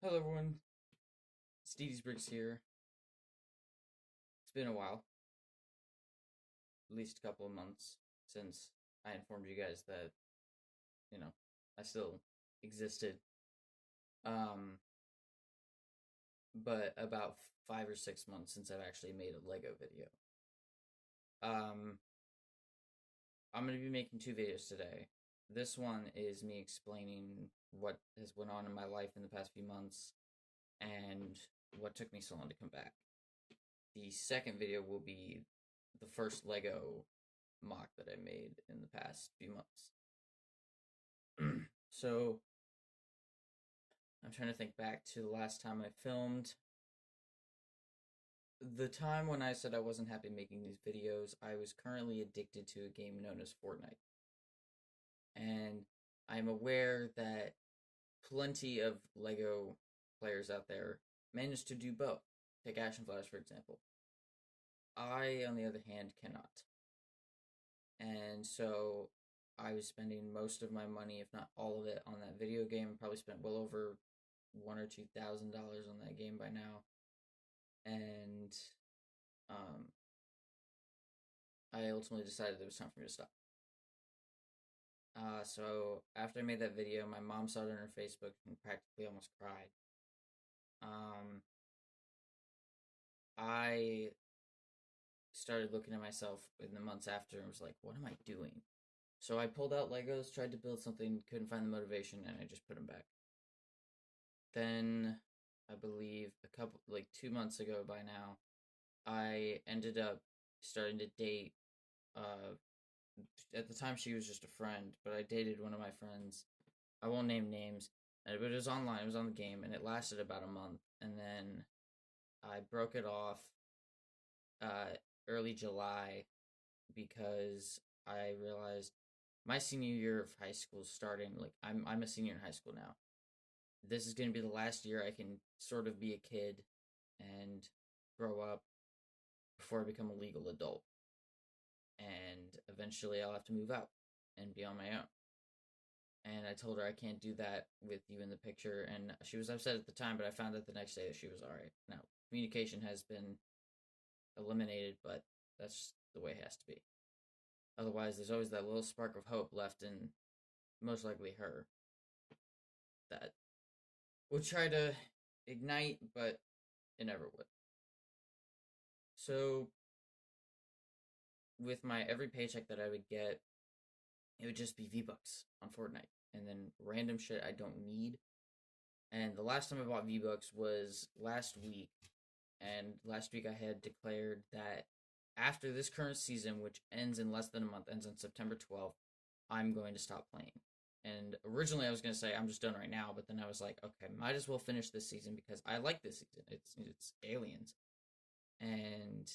Hello everyone, Steve's Bricks here. It's been a while, at least a couple of months since I informed you guys that, you know, I still existed. Um, but about 5 or 6 months since I've actually made a Lego video. Um, I'm gonna be making two videos today. This one is me explaining what has went on in my life in the past few months and what took me so long to come back. The second video will be the first Lego mock that I made in the past few months. So I'm trying to think back to the last time I filmed. The time when I said I wasn't happy making these videos, I was currently addicted to a game known as Fortnite. And I'm aware that plenty of Lego players out there manage to do both. Take Action Flash, for example. I, on the other hand, cannot. And so I was spending most of my money, if not all of it, on that video game. Probably spent well over $1,000 or $2,000 on that game by now, and um, I ultimately decided it was time for me to stop. So after I made that video, my mom saw it on her Facebook and practically almost cried. I started looking at myself in the months after and was like, "What am I doing?" So I pulled out Legos, tried to build something, couldn't find the motivation, and I just put them back. Then I believe a couple, like 2 months ago by now, I ended up starting to date. Uh, at the time, she was just a friend, but I dated one of my friends. I won't name names, but it was online. It was on the game, and it lasted about a month. And then I broke it off uh, early July because I realized my senior year of high school is starting. Like I'm a senior in high school now. This is going to be the last year I can sort of be a kid and grow up before I become a legal adult. And eventually I'll have to move out and be on my own. And I told her I can't do that with you in the picture. And she was upset at the time, but I found out the next day that she was all right. Now, communication has been eliminated, but that's the way it has to be. Otherwise, there's always that little spark of hope left in most likely her that would try to ignite, but it never would. So, with my every paycheck that I would get, it would just be V-Bucks on Fortnite. And then random shit I don't need. And the last time I bought V-Bucks was last week. And last week I had declared that after this current season, which ends in less than a month, ends on September 12th, I'm going to stop playing. And originally I was going to say I'm just done right now, but then I was like, okay, might as well finish this season because I like this season. It's aliens. And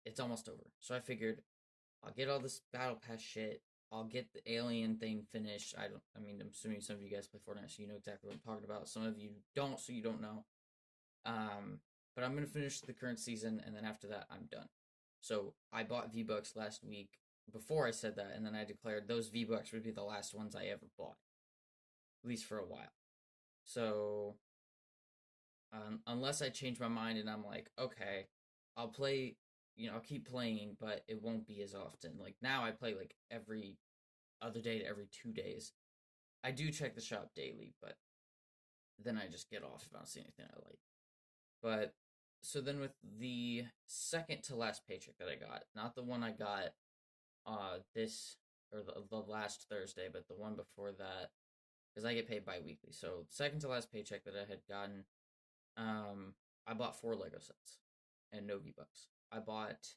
it's almost over. So I figured I'll get all this battle pass shit. I'll get the alien thing finished. I mean, I'm assuming some of you guys play Fortnite, so you know exactly what I'm talking about. Some of you don't, so you don't know. But I'm gonna finish the current season, and then after that, I'm done. So I bought V-Bucks last week before I said that, and then I declared those V-Bucks would be the last ones I ever bought, at least for a while. So unless I change my mind and I'm like, okay, I'll play, I'll keep playing, but it won't be as often. Like now, I play like every other day to every 2 days. I do check the shop daily, but then I just get off if I don't see anything I like. But so then with the second to last paycheck that I got, not the one I got this or the last Thursday, but the one before that, because I get paid bi-weekly. So second to last paycheck that I had gotten, I bought 4 Lego sets and no V-Bucks. I bought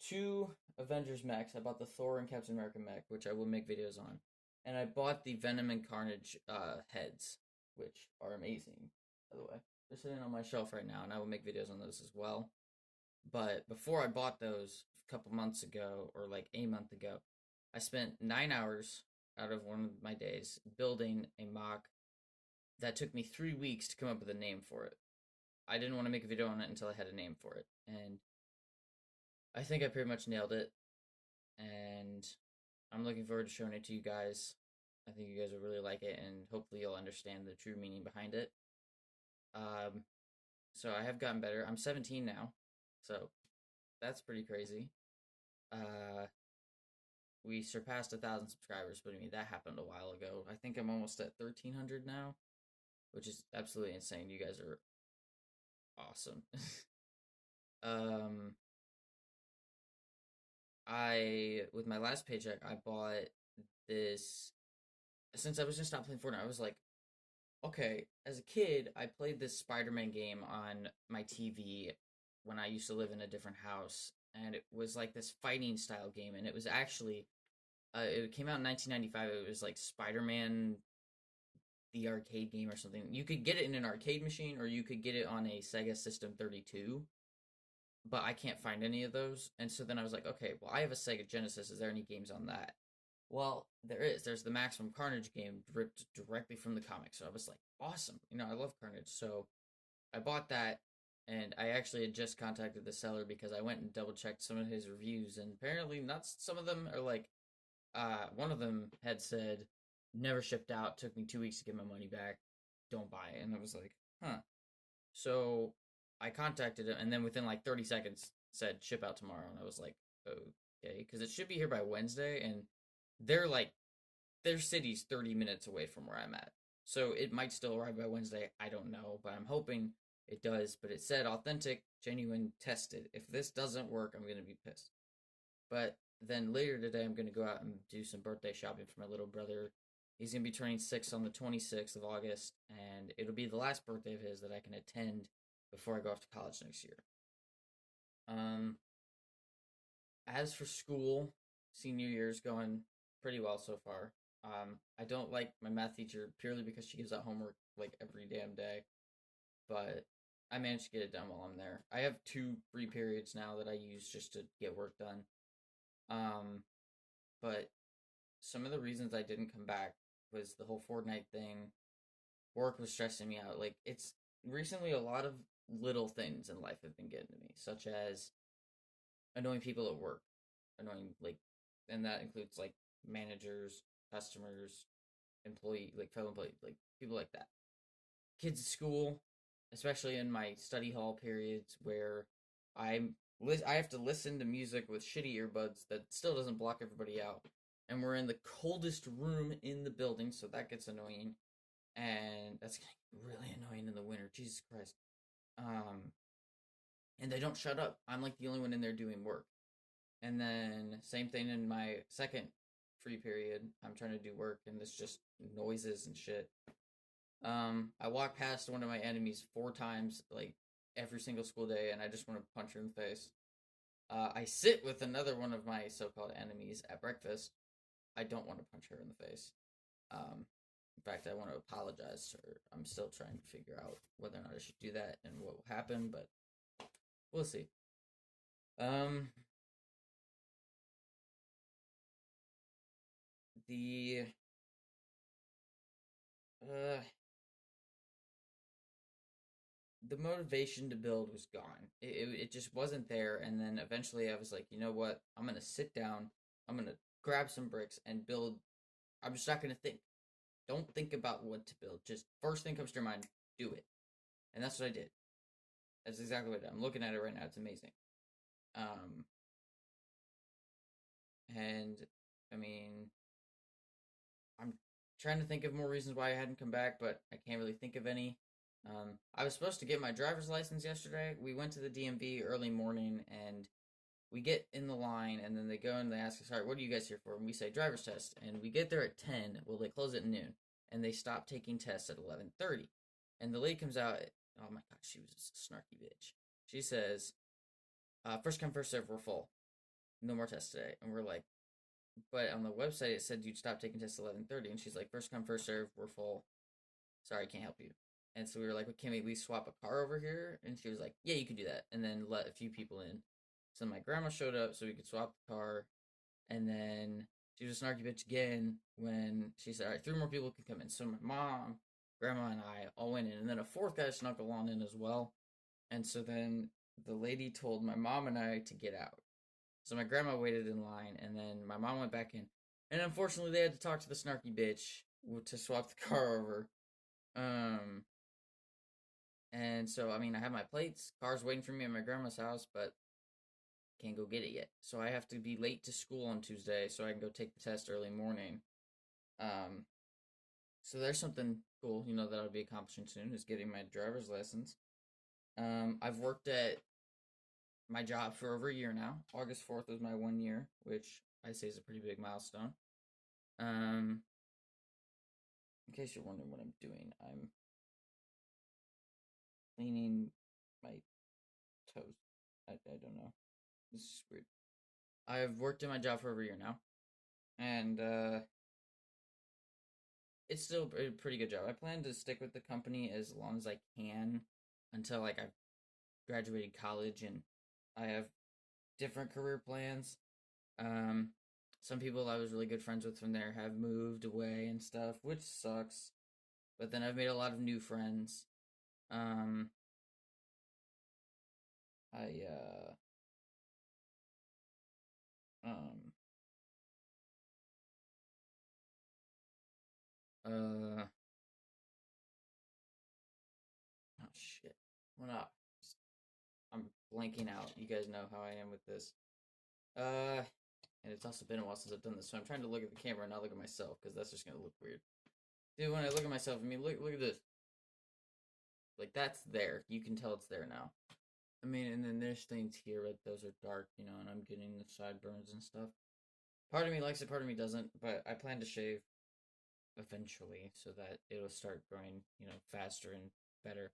2 Avengers mechs. I bought the Thor and Captain America mech, which I will make videos on. And I bought the Venom and Carnage heads, which are amazing, by the way. They're sitting on my shelf right now, and I will make videos on those as well. But before I bought those a couple months ago, or like a month ago, I spent 9 hours out of one of my days building a mock that took me 3 weeks to come up with a name for it. I didn't want to make a video on it until I had a name for it, and I think I pretty much nailed it. And I'm looking forward to showing it to you guys. I think you guys will really like it, and hopefully you'll understand the true meaning behind it. Um, so I have gotten better. I'm 17 now, so that's pretty crazy. Uh, we surpassed 1,000 subscribers, but I mean that happened a while ago. I think I'm almost at 1,300 now, which is absolutely insane. You guys are awesome. um, I with my last paycheck, I bought this. Since I was just not playing Fortnite, I was like, okay. As a kid, I played this Spider-Man game on my TV when I used to live in a different house, and it was like this fighting style game, and it was actually it came out in 1995. It was like Spider-Man the arcade game or something. You could get it in an arcade machine, or you could get it on a Sega System 32. But I can't find any of those. And so then I was like, okay, well, I have a Sega Genesis. Is there any games on that? Well, there is. There's the Maximum Carnage game ripped directly from the comic. So I was like, awesome. I love Carnage. So I bought that, and I actually had just contacted the seller because I went and double checked some of his reviews, and apparently not some of them are like, one of them had said, never shipped out, took me 2 weeks to get my money back, don't buy it. And I was like, huh. So I contacted him, and then within like 30 seconds said ship out tomorrow, and I was like, okay, because it should be here by Wednesday, and they're like their city's 30 minutes away from where I'm at, so it might still arrive by Wednesday. I don't know, but I'm hoping it does. But it said authentic, genuine, tested. If this doesn't work, I'm gonna be pissed. But then later today, I'm gonna go out and do some birthday shopping for my little brother. He's gonna be turning 6 on the 26th of August, and it'll be the last birthday of his that I can attend before I go off to college next year. Um, as for school, senior year is going pretty well so far. I don't like my math teacher purely because she gives out homework like every damn day, but I managed to get it done while I'm there. I have 2 free periods now that I use just to get work done. Um, but some of the reasons I didn't come back was the whole Fortnite thing. Work was stressing me out. Like, it's recently a lot of little things in life have been getting to me, such as annoying people at work, annoying like, and that includes like managers, customers, employee, like fellow employee, like people like that. Kids at school, especially in my study hall periods where I have to listen to music with shitty earbuds that still doesn't block everybody out, and we're in the coldest room in the building, so that gets annoying, and that's getting really annoying in the winter. Jesus Christ. Um, and they don't shut up. I'm like the only one in there doing work. And then same thing in my second free period. I'm trying to do work and there's just noises and shit. I walk past one of my enemies 4 times, like every single school day, and I just want to punch her in the face. I sit with another one of my so-called enemies at breakfast. I don't want to punch her in the face. In fact, I want to apologize to her. I'm still trying to figure out whether or not I should do that and what will happen, but we'll see. Um, the uh, the motivation to build was gone. It just wasn't there. And then eventually I was like, you know what? I'm going to sit down. I'm going to grab some bricks and build. I'm just not going to think. Don't think about what to build. Just first thing comes to your mind, do it. And that's what I did. That's exactly what I did. I'm looking at it right now. It's amazing. Um, and I mean, I'm trying to think of more reasons why I hadn't come back, but I can't really think of any. I was supposed to get my driver's license yesterday. We went to the DMV early morning, and we get in the line, and then they go and they ask us, all right, what are you guys here for? And we say driver's test, and we get there at 10. Well, they close at noon, and they stop taking tests at 11:30. And the lady comes out. Oh my god, she was a snarky bitch. She says, first come first serve, we're full. No more tests today. And we're like, but on the website it said you'd stop taking tests at 11:30. And she's like, first come first serve, we're full. Sorry, can't help you. And so we were like, well, can we at least swap a car over here? And she was like, yeah, you can do that. And then let a few people in. So my grandma showed up so we could swap the car. And then she was a snarky bitch again when she said, all right, 3 more people can come in. So my mom, grandma, and I all went in. And then a fourth guy snuck along in as well. And so then the lady told my mom and I to get out. So my grandma waited in line. And then my mom went back in. And unfortunately, they had to talk to the snarky bitch to swap the car over. Um, And so, I mean, I have my plates. Car's waiting for me at my grandma's house, but can't go get it yet. So I have to be late to school on Tuesday so I can go take the test early morning. Um, so there's something cool, that I'll be accomplishing soon is getting my driver's license. I've worked at my job for over a year now. August 4th was my 1 year, which I say is a pretty big milestone. In case you're wondering what I'm doing, I'm cleaning my toes. I don't know. This is weird. I've worked in my job for over a year now, and it's still a pretty good job. I plan to stick with the company as long as I can until like I've graduated college and I have different career plans. Some people I was really good friends with from there have moved away and stuff, which sucks. But then I've made a lot of new friends. I um oh shit. What up? I'm blanking out. You guys know how I am with this. And it's also been a while since I've done this, so I'm trying to look at the camera and not look at myself, because that's just gonna look weird. Dude, when I look at myself, I mean, look at this. Like, that's there. You can tell it's there now. I mean, and then there's things here, but those are dark, and I'm getting the sideburns and stuff. Part of me likes it, part of me doesn't, but I plan to shave eventually, so that it'll start growing, faster and better.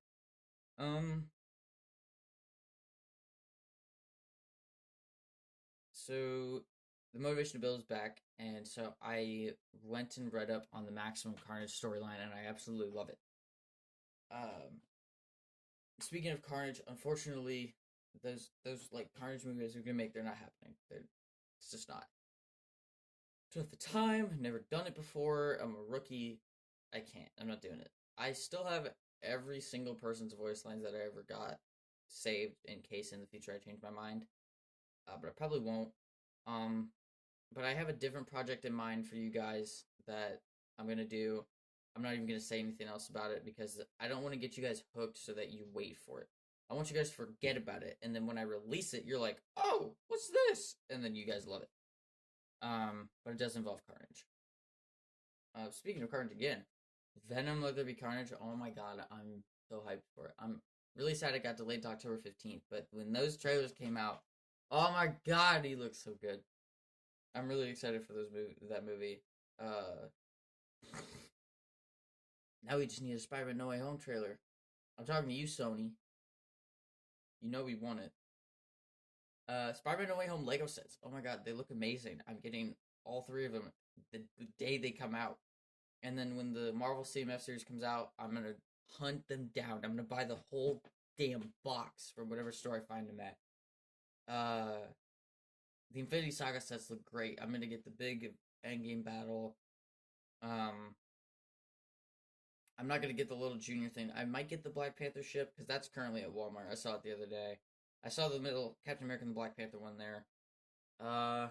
So the Motivation to Build is back, and so I went and read up on the Maximum Carnage storyline, and I absolutely love it. Speaking of Carnage, unfortunately, those like Carnage movies we're gonna make, they're not happening. It's just not. So at the time, never done it before. I'm a rookie. I can't. I'm not doing it. I still have every single person's voice lines that I ever got saved in case in the future I change my mind. But I probably won't. But I have a different project in mind for you guys that I'm gonna do. I'm not even gonna say anything else about it because I don't want to get you guys hooked so that you wait for it. I want you guys to forget about it, and then when I release it, you're like, "Oh, what's this?" And then you guys love it. But it does involve Carnage. Speaking of Carnage again, Venom Let There Be Carnage. Oh my god, I'm so hyped for it. I'm really sad it got delayed to October 15th, but when those trailers came out, oh my god, he looks so good. I'm really excited for that movie. Now we just need a Spider-Man No Way Home trailer. I'm talking to you, Sony. You know we want it. Spider-Man No Way Home Lego sets. Oh my god, they look amazing. I'm getting all three of them the day they come out. And then when the Marvel CMF series comes out, I'm gonna hunt them down. I'm gonna buy the whole damn box from whatever store I find them at. The Infinity Saga sets look great. I'm gonna get the big Endgame battle. I'm not gonna get the little junior thing. I might get the Black Panther ship because that's currently at Walmart. I saw it the other day. I saw the middle Captain America and the Black Panther one there. I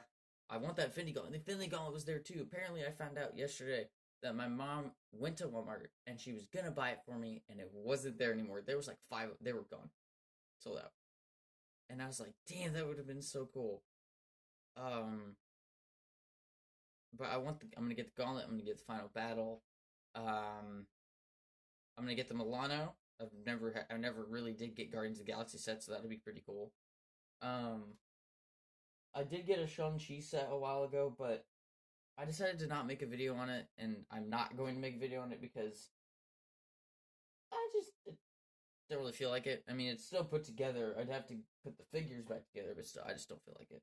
want that Infinity Gauntlet. The Infinity Gauntlet was there too. Apparently, I found out yesterday that my mom went to Walmart and she was gonna buy it for me, and it wasn't there anymore. There was like 5. They were gone, sold out. And I was like, damn, that would have been so cool. But I'm gonna get the Gauntlet. I'm gonna get the Final Battle. I'm gonna get the Milano. I never really did get Guardians of the Galaxy set, so that'll be pretty cool. I did get a Shang-Chi set a while ago, but I decided to not make a video on it, and I'm not going to make a video on it because I just don't really feel like it. I mean, it's still put together. I'd have to put the figures back together, but still, I just don't feel like it.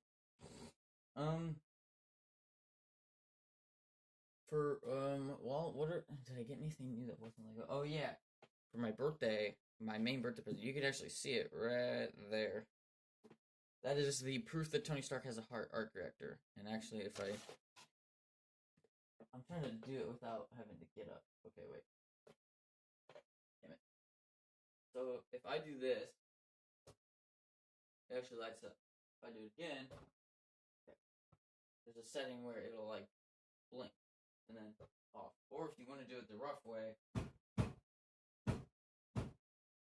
Did I get anything new that wasn't Lego? Oh yeah, for my birthday, my main birthday present. You can actually see it right there. That is the proof that Tony Stark has a art reactor. And actually, I'm trying to do it without having to get up. Okay, wait. Damn it. So if I do this, it actually lights up. If I do it again, okay, there's a setting where it'll like blink and then off. Or if you want to do it the rough way,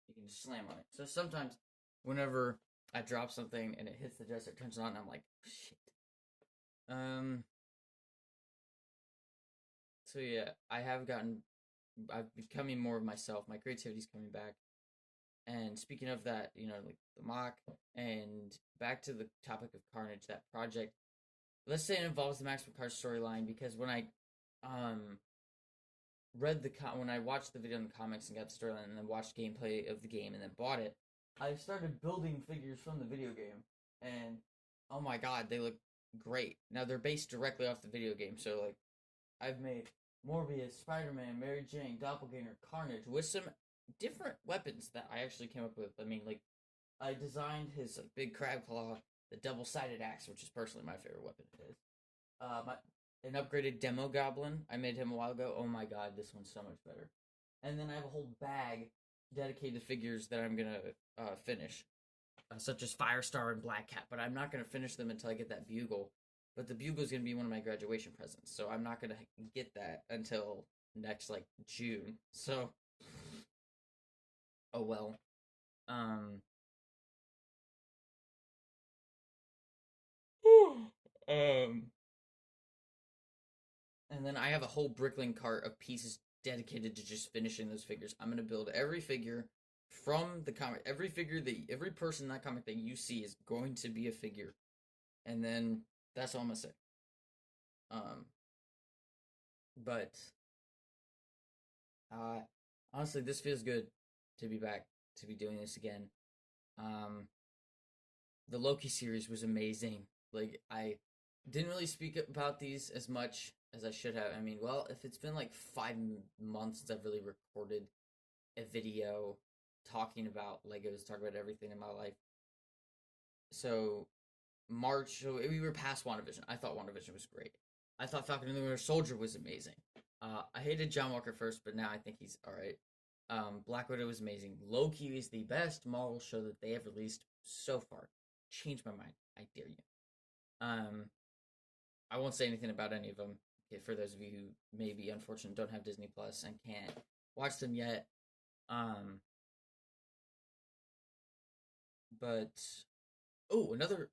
you can you slam on it. So sometimes, whenever I drop something and it hits the dresser, it turns on, and I'm like, shit. So yeah, I'm becoming more of myself. My creativity's coming back. And speaking of that, like the mock, and back to the topic of Carnage, that project. Let's say it involves the Maximum Card storyline, because when I um when I watched the video in the comics and got the storyline, and then watched gameplay of the game and then bought it, I started building figures from the video game, and oh my god, they look great. Now they're based directly off the video game, so like I've made Morbius, Spider-Man, Mary Jane, Doppelganger, Carnage with some different weapons that I actually came up with. I mean, like I designed his like big crab claw, the double-sided axe, which is personally my favorite weapon of his. An upgraded demo goblin. I made him a while ago. Oh my god, this one's so much better. And then I have a whole bag dedicated to figures that I'm gonna finish, such as Firestar and Black Cat. But I'm not gonna finish them until I get that bugle. But the bugle is gonna be one of my graduation presents, so I'm not gonna get that until next like June. So, oh well. Um, and then I have a whole Bricklink cart of pieces dedicated to just finishing those figures. I'm gonna build every figure from the comic. Every person in that comic that you see is going to be a figure, and then that's all I'm gonna say. Um, but honestly, this feels good to be back to be doing this again. The Loki series was amazing. Like I didn't really speak about these as much as I should have. I mean, well, if it's been like 5 months since I've really recorded a video talking about Legos, talking about everything in my life. So March, so we were past WandaVision. I thought WandaVision was great. I thought Falcon and the Winter Soldier was amazing. I hated John Walker first, but now I think he's alright. Black Widow was amazing. Loki is the best Marvel show that they have released so far. Change my mind. I dare you. I won't say anything about any of them. Okay, for those of you who may be unfortunate, don't have Disney Plus and can't watch them yet. But another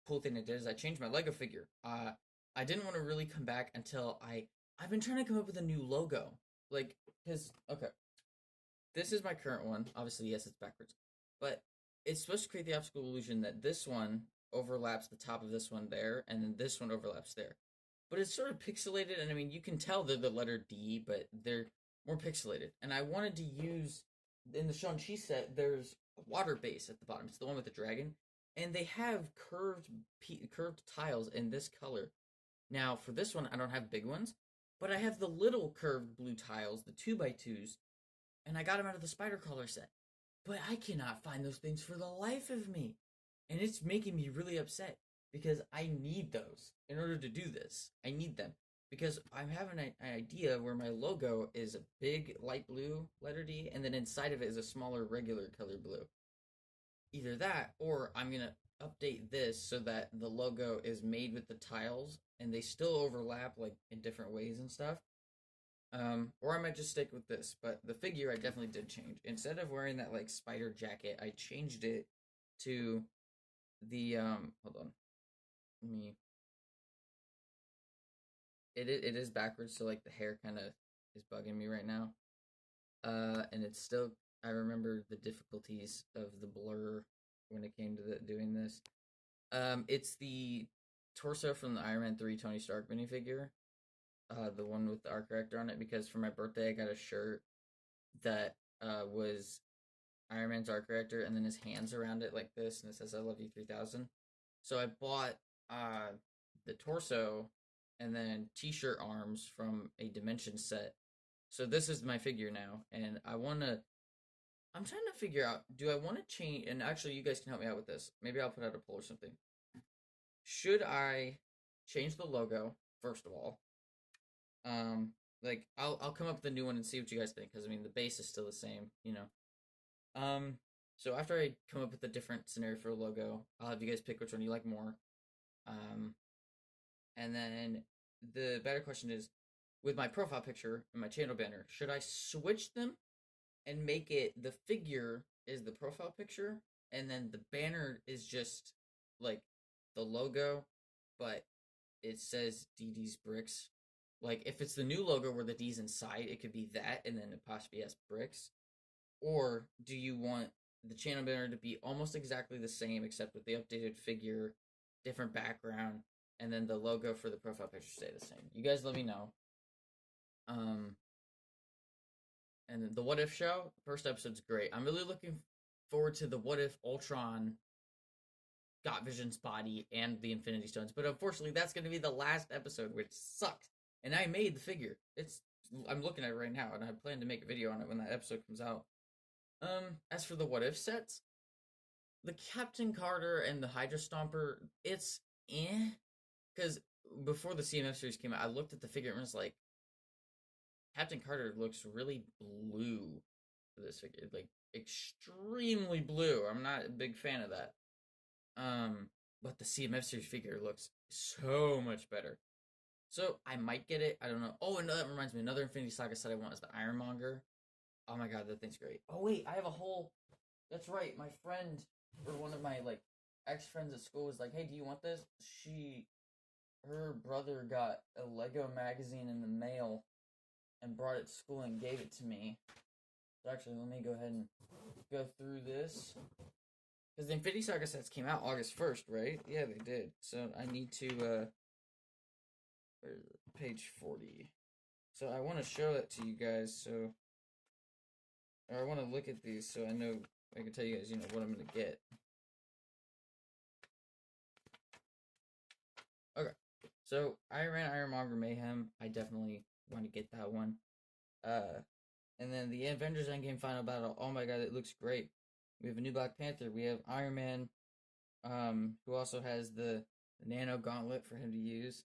cool thing I did is I changed my Lego figure. I didn't want to really come back until I've been trying to come up with a new logo. Like, because, okay, this is my current one. Obviously, yes, it's backwards. But it's supposed to create the optical illusion that this one overlaps the top of this one there, and then this one overlaps there. But it's sort of pixelated, and I mean, you can tell they're the letter D, but they're more pixelated. And I wanted to use, in the Shang-Chi set, there's a water base at the bottom. It's the one with the dragon. And they have curved tiles in this color. Now, for this one, I don't have big ones, but I have the little curved blue tiles, the 2x2s, and I got them out of the Spider Color set. But I cannot find those things for the life of me. And it's making me really upset, because I need those in order to do this. I need them. Because I'm having an idea where my logo is a big light blue letter D, and then inside of it is a smaller regular color blue. Either that, or I'm going to update this so that the logo is made with the tiles, and they still overlap, like, in different ways and stuff. Or I might just stick with this, but the figure I definitely did change. Instead of wearing that, like, spider jacket, I changed it to the, hold on. It is backwards, so, like, the hair kind of is bugging me right now. And it's still, I remember the difficulties of the blur when it came to doing this. It's the torso from the Iron Man 3 Tony Stark minifigure. The one with the art character on it, because for my birthday I got a shirt that was Iron Man's art character, and then his hands around it like this, and it says I love you 3000. So I bought the torso and then t-shirt arms from a Dimension set. So this is my figure now, and I'm trying to figure out, do I want to change, and actually you guys can help me out with this. Maybe I'll put out a poll or something. Should I change the logo, first of all? Like, I'll come up with a new one and see what you guys think, because, I mean, the base is still the same, you know. So after I come up with a different scenario for a logo, I'll have you guys pick which one you like more. And then the better question is, with my profile picture and my channel banner, should I switch them and make it the figure is the profile picture, and then the banner is just like the logo, but it says DD's Bricks. Like if it's the new logo where the D's inside, it could be that, and then apostrophe S Bricks. Or do you want the channel banner to be almost exactly the same, except with the updated figure, different background, and then the logo for the profile picture stay the same? You guys let me know. Um, and then the What If show, first episode's great. I'm really looking forward to the What If Ultron got Vision's body and the Infinity Stones, but unfortunately, that's going to be the last episode, which sucks. And I made the figure. I'm looking at it right now, and I plan to make a video on it when that episode comes out. As for the What If sets, the Captain Carter and the Hydra Stomper, it's because before the CMF series came out, I looked at the figure and was like, Captain Carter looks really blue for this figure, like extremely blue. I'm not a big fan of that. But the CMF series figure looks so much better. So I might get it. I don't know. Oh, and that reminds me, another Infinity Saga set I want is the Ironmonger. Oh my god, that thing's great. Oh wait, I have a whole. That's right. My friend, or one of my like ex friends at school, was like, "Hey, do you want this?" Her brother got a Lego magazine in the mail and brought it to school and gave it to me. So actually, let me go ahead and go through this. Because the Infinity Saga sets came out August 1st, right? Yeah, they did. So I need to, page 40. So I want to show it to you guys, so, or I want to look at these so I know, I can tell you guys, what I'm going to get. Okay, so I ran Ironmonger Mayhem. I definitely want to get that one. And then the Avengers Endgame Final Battle. Oh my god, it looks great. We have a new Black Panther. We have Iron Man, who also has the Nano Gauntlet for him to use.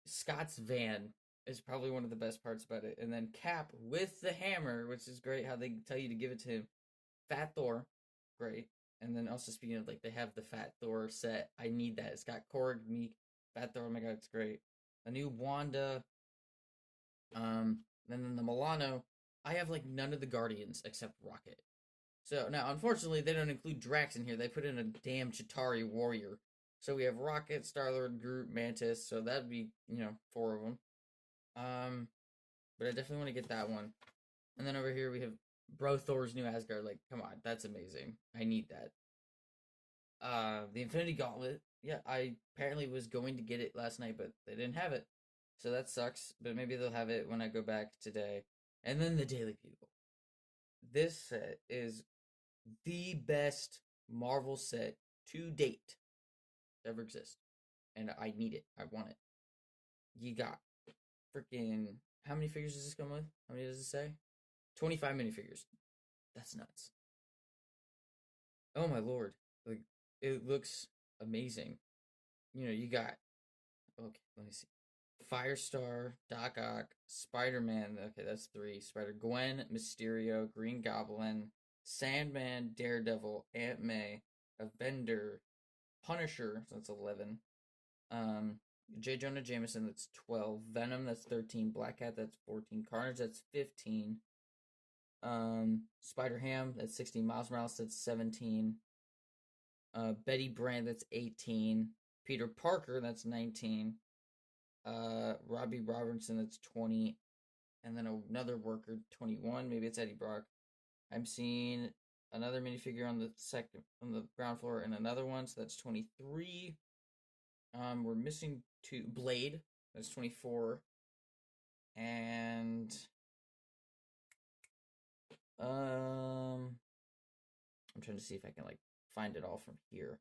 Scott's van is probably one of the best parts about it. And then Cap with the hammer, which is great how they tell you to give it to him. Fat Thor, great. And then also speaking of, like, they have the Fat Thor set. I need that. It's got Korg, Meek, Fat Thor. Oh my god, it's great. A new Wanda. And then the Milano. I have, like, none of the Guardians except Rocket. So, now, unfortunately, they don't include Drax in here. They put in a damn Chitauri warrior. So we have Rocket, Star-Lord, Groot, Mantis. So that'd be, 4 of them. But I definitely want to get that one. And then over here we have Bro Thor's new Asgard. Like, come on, that's amazing. I need that. The Infinity Gauntlet. Yeah, I apparently was going to get it last night, but they didn't have it. So that sucks. But maybe they'll have it when I go back today. And then the Daily Bugle. This set is the best Marvel set to date to ever exist. And I need it. I want it. You got freaking. How many figures does this come with? How many does it say? 25 minifigures. That's nuts. Oh my lord. Like, it looks amazing. You got. Okay, let me see. Firestar, Doc Ock, Spider-Man. Okay, that's 3. Spider-Gwen, Mysterio, Green Goblin, Sandman, Daredevil, Aunt May, Avenger, Punisher. So that's 11. J. Jonah Jameson, that's 12. Venom, that's 13. Black Cat, that's 14. Carnage, that's 15. Spider-Ham, that's 16. Miles Morales, that's 17. Betty Brant, that's 18. Peter Parker, that's 19. Robbie Robertson, that's 20. And then another worker, 21. Maybe it's Eddie Brock. I'm seeing another minifigure on the ground floor, and another one, so that's 23. We're missing 2. Blade, that's 24. And I'm trying to see if I can like find it all from here.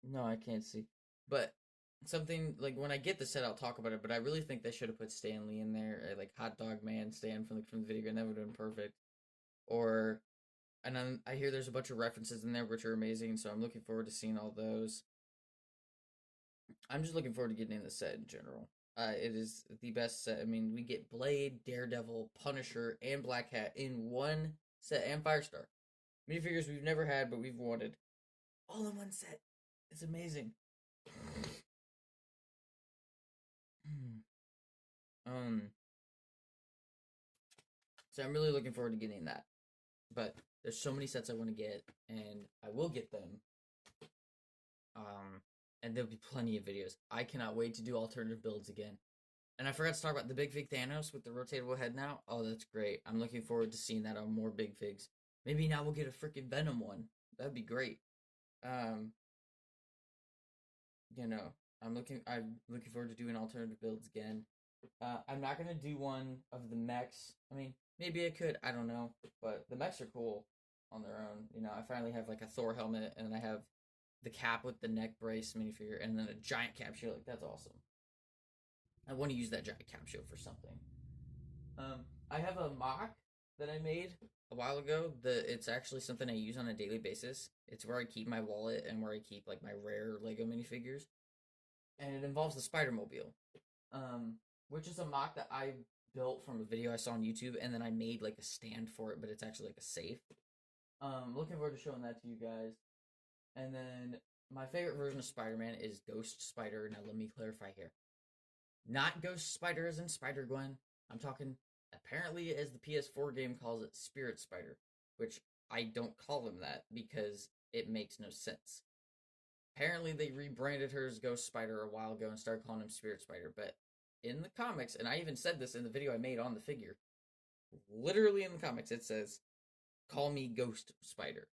No, I can't see. But something like when I get the set, I'll talk about it. But I really think they should have put Stan Lee in there, or like Hot Dog Man Stan from the video game. That would have been perfect. Or, and then I hear there's a bunch of references in there which are amazing. So I'm looking forward to seeing all those. I'm just looking forward to getting in the set in general. It is the best set. I mean, we get Blade, Daredevil, Punisher, and Black Cat in one set, and Firestar. Minifigures we've never had, but we've wanted. All in one set. It's amazing. Um, so I'm really looking forward to getting that. But there's so many sets I want to get, and I will get them. Um, and there'll be plenty of videos. I cannot wait to do alternative builds again. And I forgot to talk about the Big Fig Thanos with the rotatable head now. Oh, that's great. I'm looking forward to seeing that on more Big Figs. Maybe now we'll get a freaking Venom one. That'd be great. Um, you know, I'm looking forward to doing alternative builds again. I'm not gonna do one of the mechs. I mean, maybe I could. I don't know. But the mechs are cool on their own. You know, I finally have like a Thor helmet, and I have the cap with the neck brace minifigure, and then a giant cap shield. Like, that's awesome. I want to use that giant cap shield for something. I have a mock that I made a while ago. It's actually something I use on a daily basis. It's where I keep my wallet and where I keep like my rare Lego minifigures, and it involves the Spider Mobile, which is a mock that I built from a video I saw on YouTube, and then I made like a stand for it, but it's actually like a safe. Looking forward to showing that to you guys. And then my favorite version of Spider-Man is Ghost Spider. Now let me clarify here. Not Ghost Spider as in Spider-Gwen. I'm talking, apparently, as the PS4 game calls it, Spirit Spider, which I don't call him that because it makes no sense. Apparently, they rebranded her as Ghost Spider a while ago and started calling him Spirit Spider, but in the comics, and I even said this in the video I made on the figure, literally in the comics, it says, call me Ghost Spider.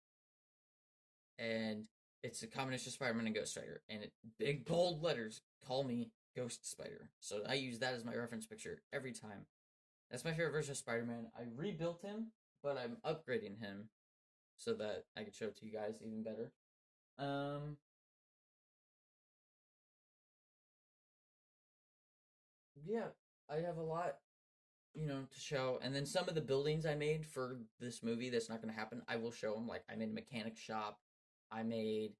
And it's a combination of Spider-Man and Ghost Spider, and big bold letters, call me Ghost Spider. So I use that as my reference picture every time. That's my favorite version of Spider-Man. I rebuilt him, but I'm upgrading him so that I can show it to you guys even better. Um, yeah, I have a lot, to show. And then some of the buildings I made for this movie that's not going to happen, I will show them. Like, I made a mechanic shop. I made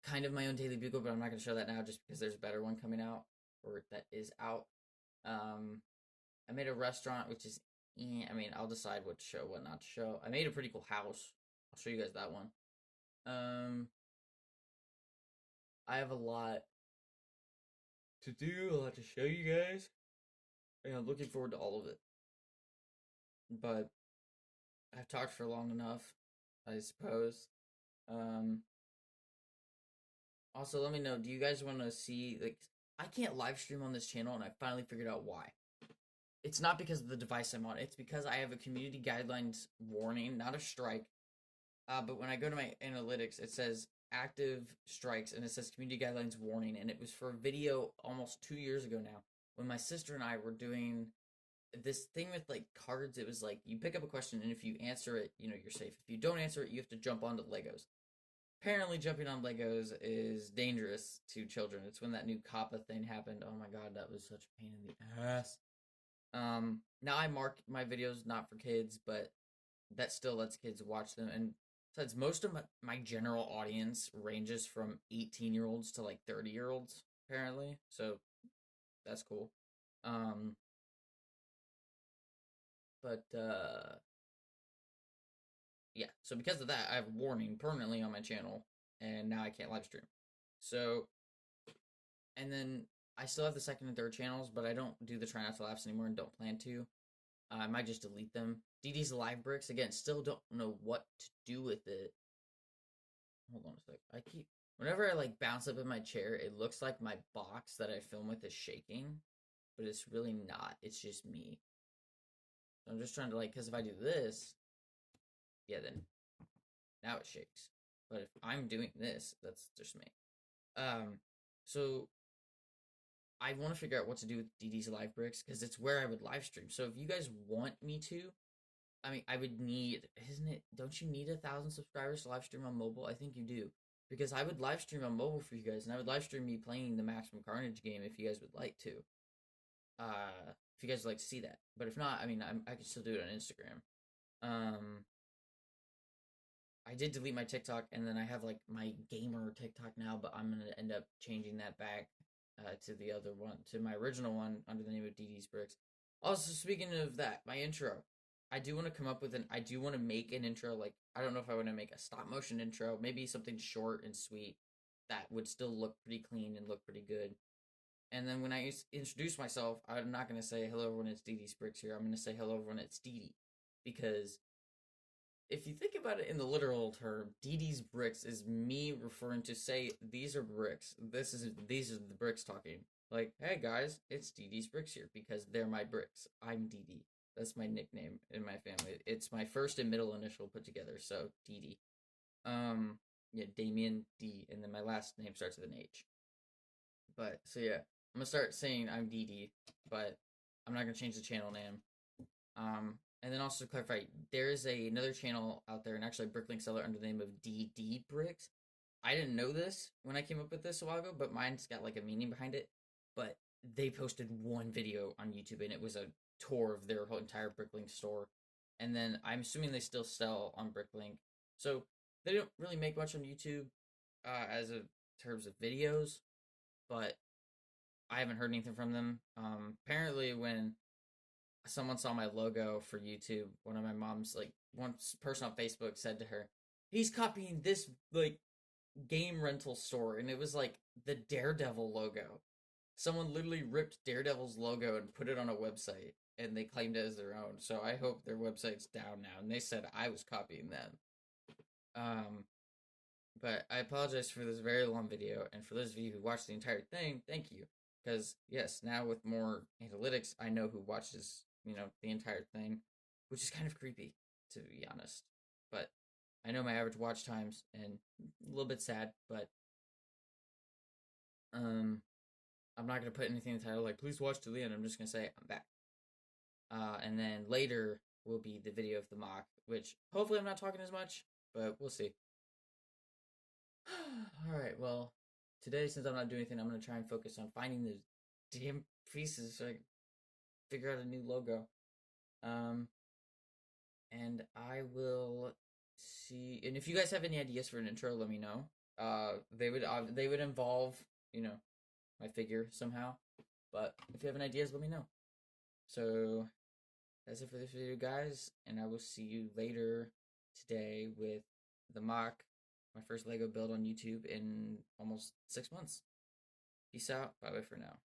kind of my own Daily Bugle, but I'm not going to show that now just because there's a better one coming out, or that is out. I made a restaurant, which is, I mean, I'll decide what to show, what not to show. I made a pretty cool house. I'll show you guys that one. Um, I have a lot to do, a lot to show you guys, and I'm looking forward to all of it. But I've talked for long enough, I suppose. Um, Also, let me know, do you guys want to see, like, I can't live stream on this channel, and I finally figured out why. It's not because of the device I'm on. It's because I have a community guidelines warning, not a strike. But when I go to my analytics, it says active strikes, and it says community guidelines warning. And it was for a video almost 2 years ago now, when my sister and I were doing this thing with like cards. It was like you pick up a question, and if you answer it, you're safe. If you don't answer it, you have to jump onto Legos. Apparently, jumping on Legos is dangerous to children. It's when that new Kappa thing happened. Oh my god, that was such a pain in the ass. Now I mark my videos not for kids, but that still lets kids watch them. And besides, most of my general audience ranges from 18-year-olds to like 30-year-olds, apparently. So that's cool. Um, but yeah. So because of that, I have a warning permanently on my channel, and now I can't live stream. So, and then I still have the second and third channels, but I don't do the try not to laughs anymore and don't plan to. I might just delete them. DD's live bricks, again, still don't know what to do with it. Hold on a sec. Whenever I like bounce up in my chair, it looks like my box that I film with is shaking, but it's really not. It's just me. So I'm just trying to like, because if I do this, yeah, then now it shakes. But if I'm doing this, that's just me. So I want to figure out what to do with DD's live bricks because it's where I would live stream. So if you guys want me to, I mean, I would need, isn't it? Don't you need 1,000 subscribers to live stream on mobile? I think you do, because I would live stream on mobile for you guys, and I would live stream me playing the Maximum Carnage game if you guys would like to. If you guys would like to see that, but if not, I mean, I can still do it on Instagram. I did delete my TikTok, and then I have like my gamer TikTok now, but I'm gonna end up changing that back to the other one, to my original one under the name of DD's Bricks. Also, speaking of that, my intro. I do want to come up with I do want to make an intro. Like, I don't know if I want to make a stop motion intro, maybe something short and sweet that would still look pretty clean and look pretty good. And then when I introduce myself, I'm not going to say hello everyone, it's Dee Dee's Bricks here. I'm going to say hello everyone, it's Dee Dee, because if you think about it in the literal term, Dee Dee's Bricks is me referring to, say, these are bricks. These are the bricks talking. Like, hey guys, it's Dee Dee's Bricks here because they're my bricks. I'm Dee Dee. That's my nickname in my family. It's my first and middle initial put together, so Dee Dee. Yeah, Damien D, and then my last name starts with an H. But so yeah, I'm gonna start saying I'm Dee Dee, but I'm not gonna change the channel name. And then also to clarify, there is another channel out there, and actually a Bricklink seller under the name of DD Bricks. I didn't know this when I came up with this a while ago, but mine's got like a meaning behind it. But they posted one video on YouTube, and it was a tour of their whole entire Bricklink store. And then I'm assuming they still sell on Bricklink. So they don't really make much on YouTube as a terms of videos, but I haven't heard anything from them. Apparently, when someone saw my logo for YouTube, one of my mom's like one person on Facebook said to her, "He's copying this like game rental store," and it was like the Daredevil logo. Someone literally ripped Daredevil's logo and put it on a website, and they claimed it as their own. So I hope their website's down now. And they said I was copying them. Um, but I apologize for this very long video, and for those of you who watched the entire thing, thank you. Because yes, now with more analytics, I know who watches, the entire thing, which is kind of creepy, to be honest. But I know my average watch times, and a little bit sad, but I'm not gonna put anything in the title like "please watch to the end." I'm just gonna say I'm back. And then later will be the video of the mock, which hopefully I'm not talking as much, but we'll see. Alright, well, today, since I'm not doing anything, I'm going to try and focus on finding the damn pieces so I can figure out a new logo. And I will see. And if you guys have any ideas for an intro, let me know. They would involve, my figure somehow. But if you have any ideas, let me know. So that's it for this video, guys. And I will see you later today with the mock, my first Lego build on YouTube in almost 6 months. Peace out. Bye bye for now.